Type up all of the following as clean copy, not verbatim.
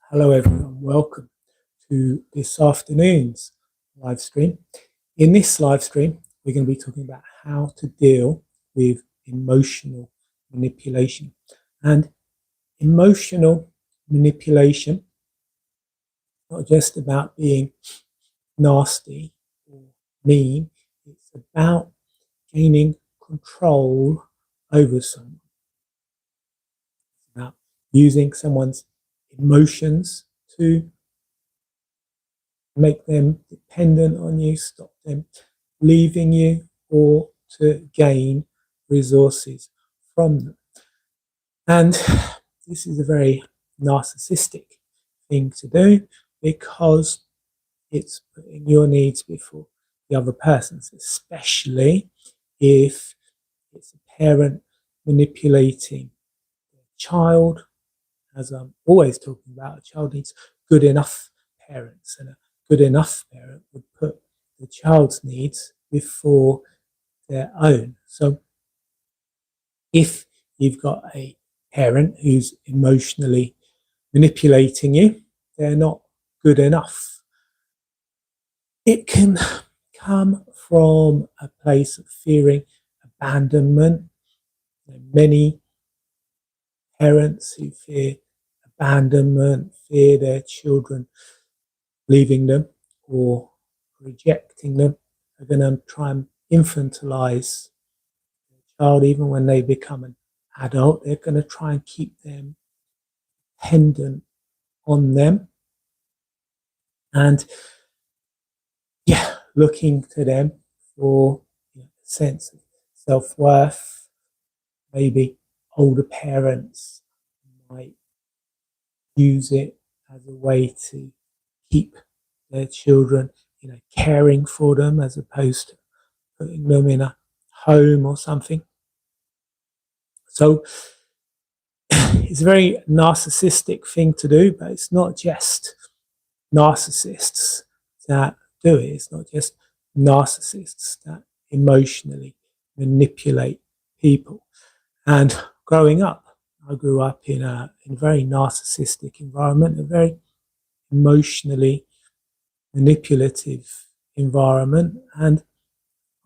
Hello everyone, welcome to this afternoon's live stream. In this live stream, we're going to be talking about how to deal with emotional manipulation. And emotional manipulation, not just about being nasty or mean, it's about gaining control over someone. It's about using someone's emotions to make them dependent on you, stop them leaving you, or to gain resources from them. And this is a very narcissistic thing to do because it's putting your needs before the other person's, especially if it's a parent manipulating a child. As I'm always talking about, a child needs good enough parents, and a good enough parent would put the child's needs before their own. So if you've got a parent who's emotionally manipulating you, they're not good enough. It can come from a place of fearing abandonment. There are many parents who fear abandonment, fear their children leaving them or rejecting them, are going to try and infantilize the child. Even when they become an adult, they're going to try and keep them dependent on them. And looking to them for a sense of self-worth. Maybe older parents might use it as a way to keep their children, caring for them as opposed to putting them in a home or something. So it's a very narcissistic thing to do, but it's not just narcissists that do it. It's not just narcissists that emotionally manipulate people. And growing up, I grew up in a very narcissistic environment, a very emotionally manipulative environment, and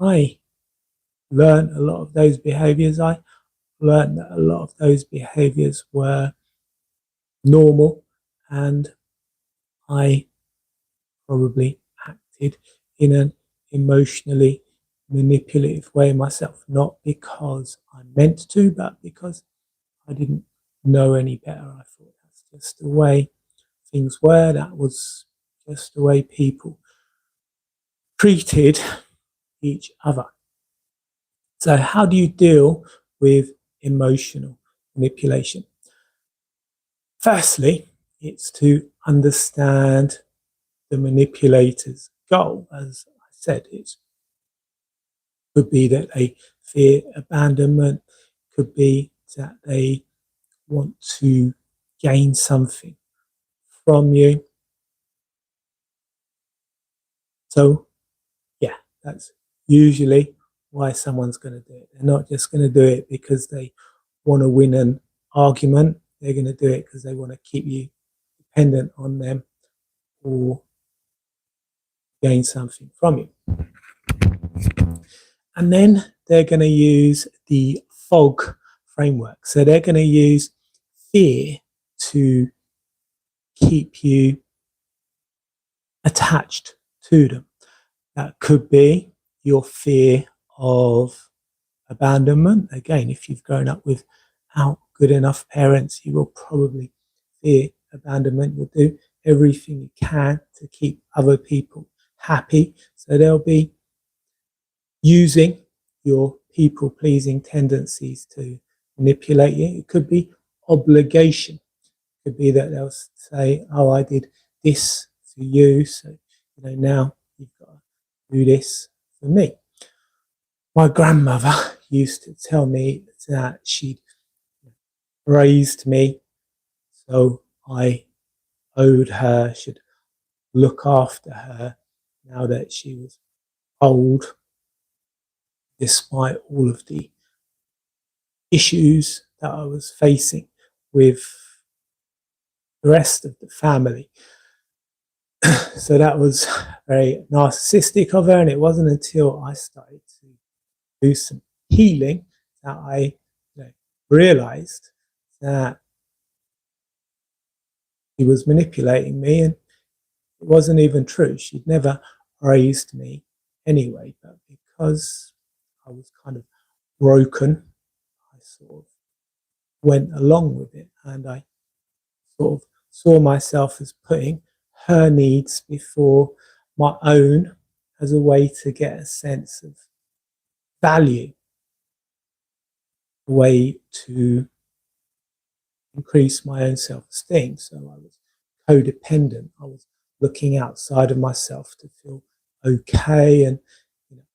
I learned a lot of those behaviors. I learned that a lot of those behaviors were normal, and I probably acted in an emotionally manipulative way myself, not because I meant to, but because I didn't know any better. I thought that's just the way things were. That was just the way people treated each other. So how do you deal with emotional manipulation? Firstly, it's to understand the manipulator's goal. As I said, it could be that they fear abandonment, could be that they want to gain something from you. So, that's usually why someone's going to do it. They're not just going to do it because they want to win an argument. They're going to do it because they want to keep you dependent on them or gain something from you. And then they're going to use the fog framework. So they're going to use fear to keep you attached to them. That could be your fear of abandonment. Again, if you've grown up without good enough parents, you will probably fear abandonment. You'll do everything you can to keep other people happy. So they'll be using your people-pleasing tendencies to manipulate you. It could be obligation. It could be that they'll say, oh, I did this for you, so now you've got to do this for me. My grandmother used to tell me that she'd raised me, so I owed her, should look after her now that she was old, despite all of the issues that I was facing with the rest of the family. So that was very narcissistic of her, and it wasn't until I started to do some healing that I realized that he was manipulating me, and it wasn't even true. She'd never raised me anyway, but because I was kind of broken, I sort of went along with it, and I sort of saw myself as putting her needs before my own as a way to get a sense of value, a way to increase my own self-esteem. So I was codependent. I was looking outside of myself to feel okay, and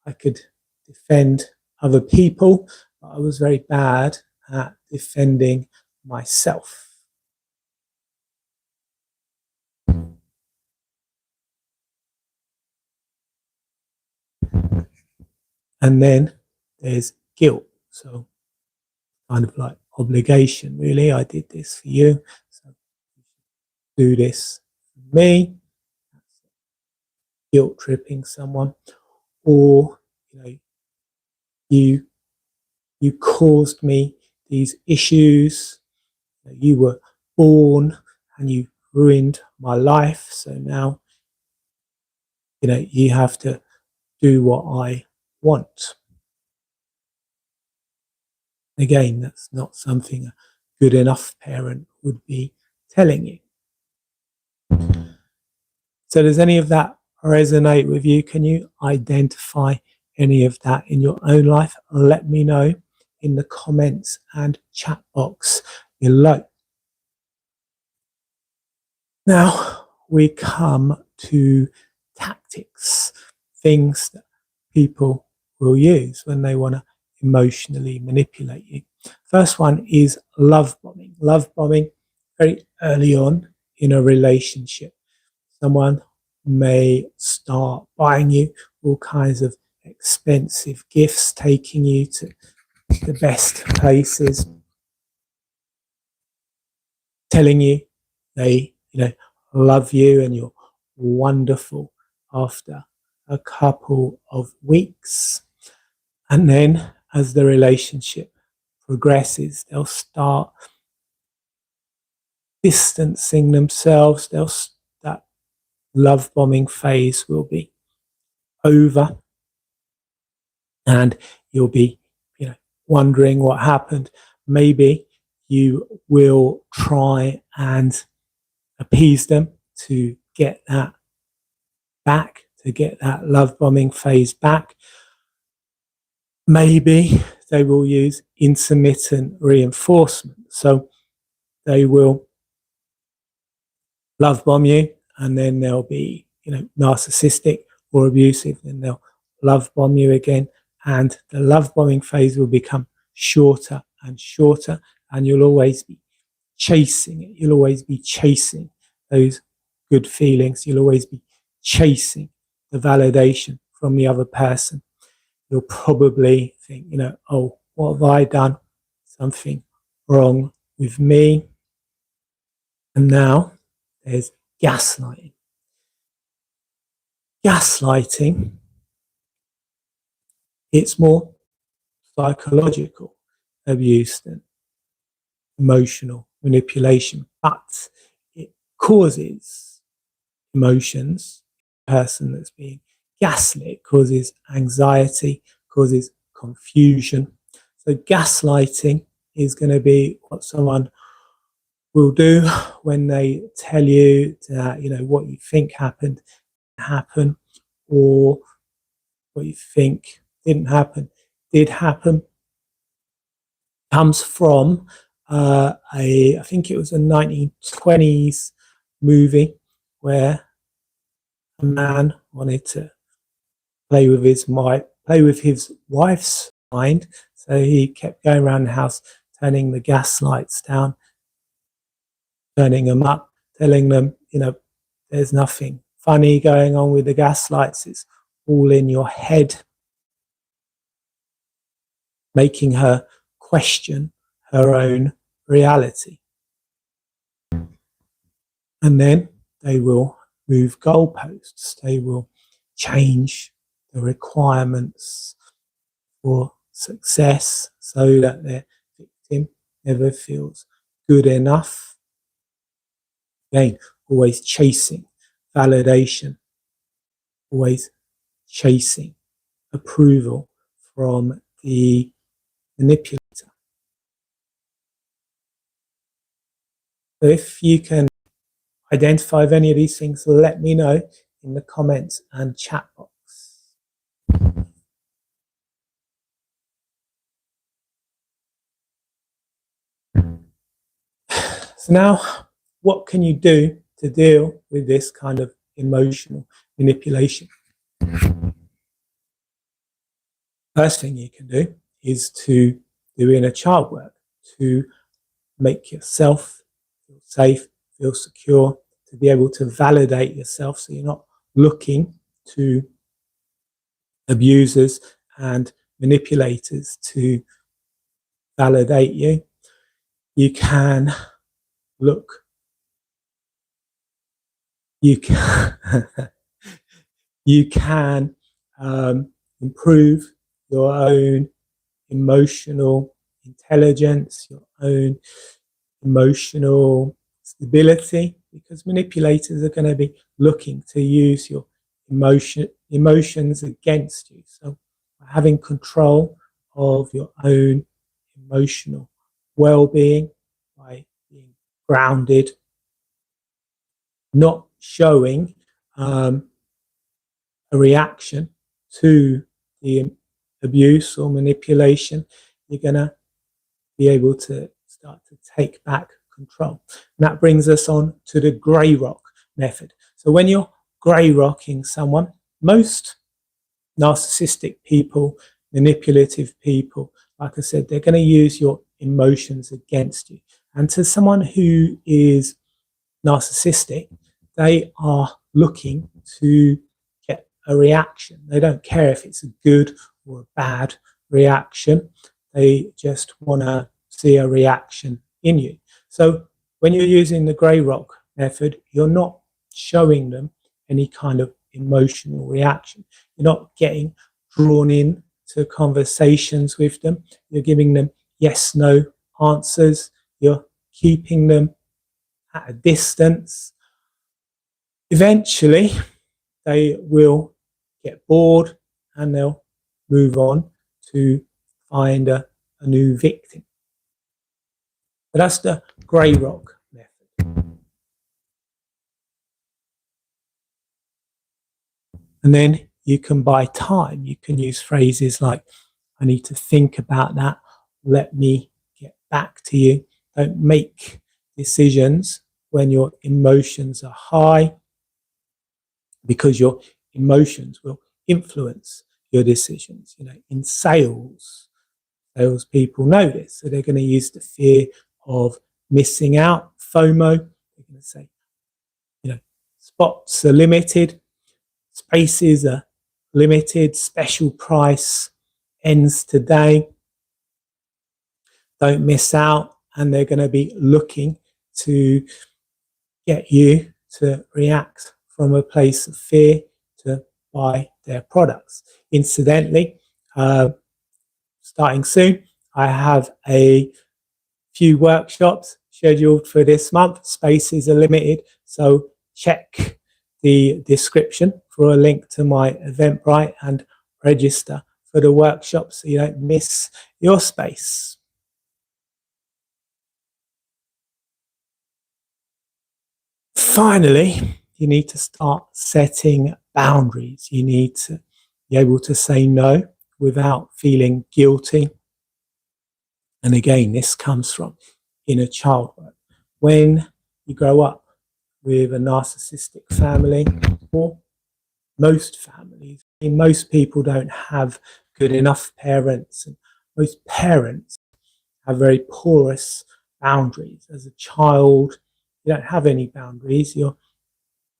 I could defend other people, but I was very bad at defending myself. And then there's guilt. So kind of like obligation, really. I did this for you, so do this for me. Guilt tripping someone, or you you caused me these issues. You were born and you ruined my life, so now you have to do what I want. Again, that's not something a good enough parent would be telling you. So does any of that resonate with you? Can you identify any of that in your own life? Let me know in the comments and chat box below. Now we come to tactics, things that people will use when they want to emotionally manipulate you. First one is love bombing. Love bombing very early on in a relationship. Someone may start buying you all kinds of expensive gifts, taking you to the best places, telling you they, love you and you're wonderful after a couple of weeks. And then as the relationship progresses, they'll start distancing themselves. That love bombing phase will be over, and you'll be wondering what happened. Maybe you will try and appease them to get that back, to get that love bombing phase back. Maybe they will use intermittent reinforcement, so they will love bomb you, and then they'll be narcissistic or abusive, then they'll love bomb you again, and the love bombing phase will become shorter and shorter, and you'll always be chasing it. You'll always be chasing those good feelings. You'll always be chasing the validation from the other person. You'll probably think, oh, what have I done? Something wrong with me. And now there's gaslighting. Gaslighting, it's more psychological abuse than emotional manipulation, but it causes emotions. The person that's being gaslit causes anxiety, causes confusion. So gaslighting is going to be what someone will do when they tell you that what you think happened, or what you think didn't happen, did happen. Comes from I think it was a 1920s movie where a man wanted to play with his wife's mind, so he kept going around the house, turning the gas lights down, turning them up, telling them, there's nothing funny going on with the gas lights, it's all in your head, making her question her own reality. And then they will move goalposts. They will change the requirements for success so that their victim never feels good enough. Again, always chasing validation, always chasing approval from the manipulator. So if you can identify any of these things, let me know in the comments and chat box. So now, what can you do to deal with this kind of emotional manipulation? First thing you can do is to do inner child work, to make yourself feel safe, feel secure, to be able to validate yourself so you're not looking to abusers and manipulators to validate you. You can look, you can, you can improve your own emotional intelligence, your own emotional stability, because manipulators are going to be looking to use your emotions against you. So having control of your own emotional well-being, by being grounded, not showing a reaction to the abuse or manipulation, you're going to be able to start to take back control. And that brings us on to the grey rock method. So when you're grey rocking someone, most narcissistic people, manipulative people, like I said, they're going to use your emotions against you. And to someone who is narcissistic, they are looking to get a reaction. They don't care if it's a good or a bad reaction. They just want to see a reaction in you. So when you're using the grey rock method, you're not showing them any kind of emotional reaction. You're not getting drawn in to conversations with them. You're giving them yes, no answers. You're keeping them at a distance. Eventually, they will get bored and they'll move on to find a new victim. But that's the grey rock method. And then you can buy time. You can use phrases like, I need to think about that. Let me get back to you. Don't make decisions when your emotions are high, because your emotions will influence your decisions. You know, in sales people know this, so they're going to use the fear of missing out, FOMO. They're going to say, you know, spots are limited, spaces are limited, special price ends today, don't miss out. And they're going to be looking to get you to react from a place of fear to buy their products. Incidentally, starting soon, I have a few workshops scheduled for this month. Spaces are limited, so check the description for a link to my Eventbrite and register for the workshop so you don't miss your space. Finally, you need to start setting boundaries. You need to be able to say no without feeling guilty. And again, this comes from inner child work. When you grow up with a narcissistic family, or most families, most people don't have good enough parents, and most parents have very porous boundaries. As a child, you don't have any boundaries. You're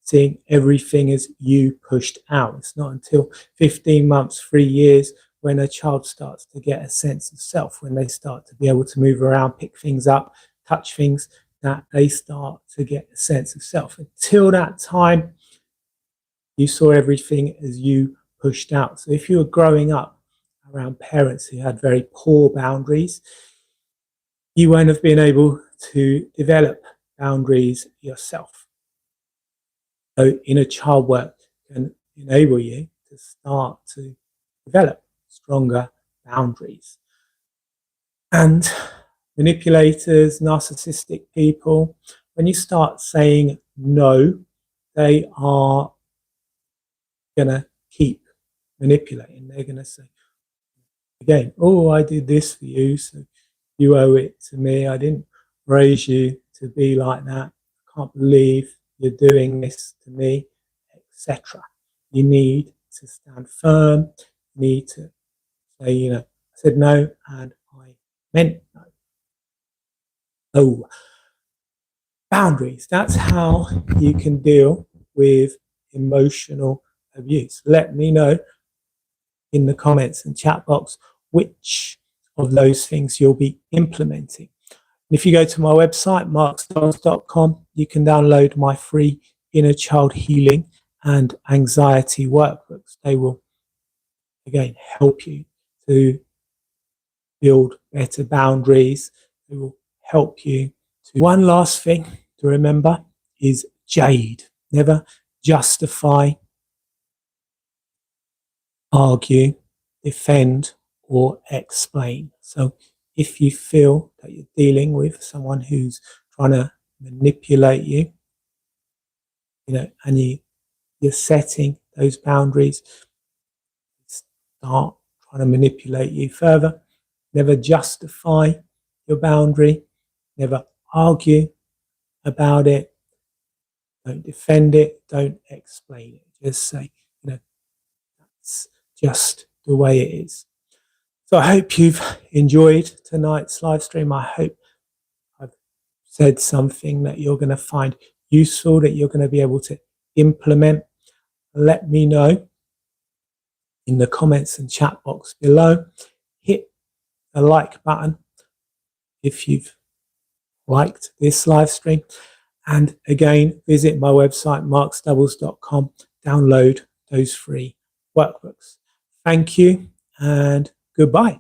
seeing everything as you pushed out. It's not until 15 months, 3 years, when a child starts to get a sense of self, when they start to be able to move around, pick things up, touch things, that they start to get a sense of self. Until that time, you saw everything as you pushed out. So if you were growing up around parents who had very poor boundaries, you won't have been able to develop boundaries yourself. So inner child work can enable you to start to develop stronger boundaries. And manipulators, narcissistic people, when you start saying no, they are going to keep manipulating. They're going to say, again, oh, I did this for you, so you owe it to me. I didn't raise you to be like that. I can't believe you're doing this to me, etc. You need to stand firm. You need to say, I said no and I meant no. Oh, boundaries. That's how you can deal with emotional abuse. Let me know in the comments and chat box which of those things you'll be implementing. And if you go to my website, markstyles.com, you can download my free inner child healing and anxiety workbooks. They will, again, help you to build better boundaries. They will help you to. One last thing to remember is jade. Never justify, argue, defend, or explain. So if you feel that you're dealing with someone who's trying to manipulate you, and you're setting those boundaries, start trying to manipulate you further. Never justify your boundary. Never argue about it. Don't defend it. Don't explain it. Just say, that's just the way it is. So I hope you've enjoyed tonight's live stream. I hope I've said something that you're going to find useful, that you're going to be able to implement. Let me know in the comments and chat box below. Hit the like button if you've liked this live stream. And again, visit my website, markstubbles.com. Download those free workbooks. Thank you and goodbye.